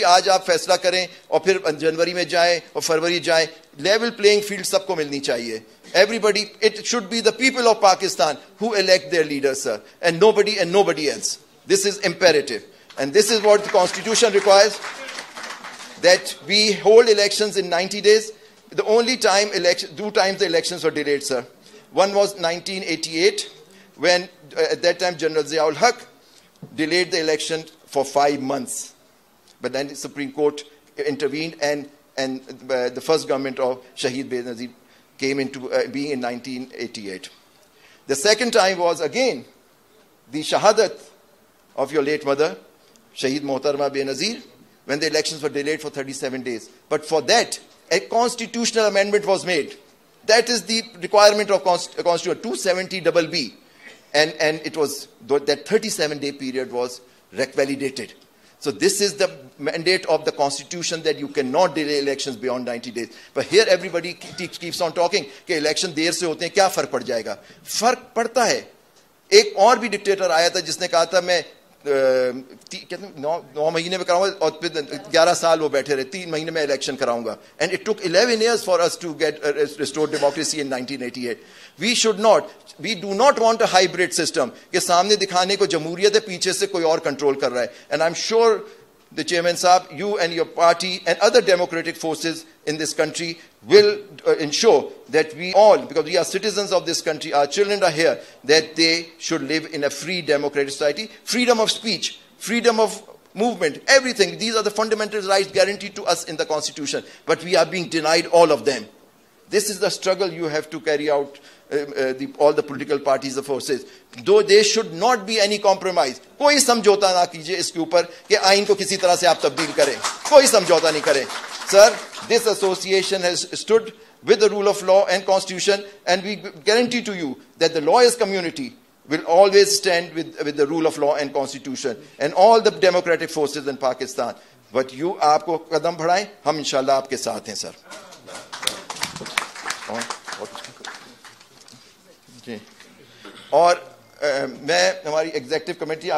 आज आप फैसला करें और फिर जनवरी में जाएं और फरवरी जाएं, लेवल प्लेइंग फील्ड सबको मिलनी चाहिए. Everybody, it should be the people of Pakistan who elect their leaders, sir, and nobody else. This is imperative, and this is what the Constitution requires, that we hold elections in 90 days. The only time two times the elections were delayed, sir. One was 1988, when at that time General Ziaul Haq delayed the election for 5 months. But then the Supreme Court intervened, and the first government of Shahid Benazir came into being in 1988. The second time was again the Shahadat of your late mother, Shahid Mohtarma Benazir, when the elections were delayed for 37 days. But for that, a constitutional amendment was made. That is the requirement of Constitution 270BB. And it was, that 37-day period was validated. So this is the mandate of the Constitution, that you cannot delay elections beyond 90 days. But here everybody keeps on talking कि election देर से होते हैं, क्या फर्क पड़ जाएगा? फर्क पड़ता है. एक और भी डिक्टेटर आया था जिसने कहा था मैं 9 महीने में कराऊंगा, और फिर 11 साल वो बैठे रहे, 3 महीने में इलेक्शन कराऊंगा. And it took 11 years for us to get restored democracy in 1988. We do not want a hybrid system कि सामने दिखाने को जमहूरियत है, पीछे से कोई और कंट्रोल कर रहा है. And I'm sure the chairman साहब, you and your party and other democratic forces in this country will ensure that we all, because we are citizens of this country, our children are here, that they should live in a free democratic society. Freedom of speech, freedom of movement, everything. These are the fundamental rights guaranteed to us in the Constitution. But we are being denied all of them. This is the struggle you have to carry out, all the political parties, the forces. Though there should not be any compromise. कोई समझौता ना कीजिए इसके ऊपर कि आइन को किसी तरह से आप तब्दील करें. कोई समझौता नहीं करें. Sir, this association has stood with the rule of law and Constitution, and we guarantee to you that the lawyers community will always stand with the rule of law and Constitution and all the democratic forces in Pakistan. But you, आपको कदम बढ़ाएं, हम इंशाल्लाह आपके साथ हैं, sir. और मैं हमारी एग्जीक्यूटिव कमेटी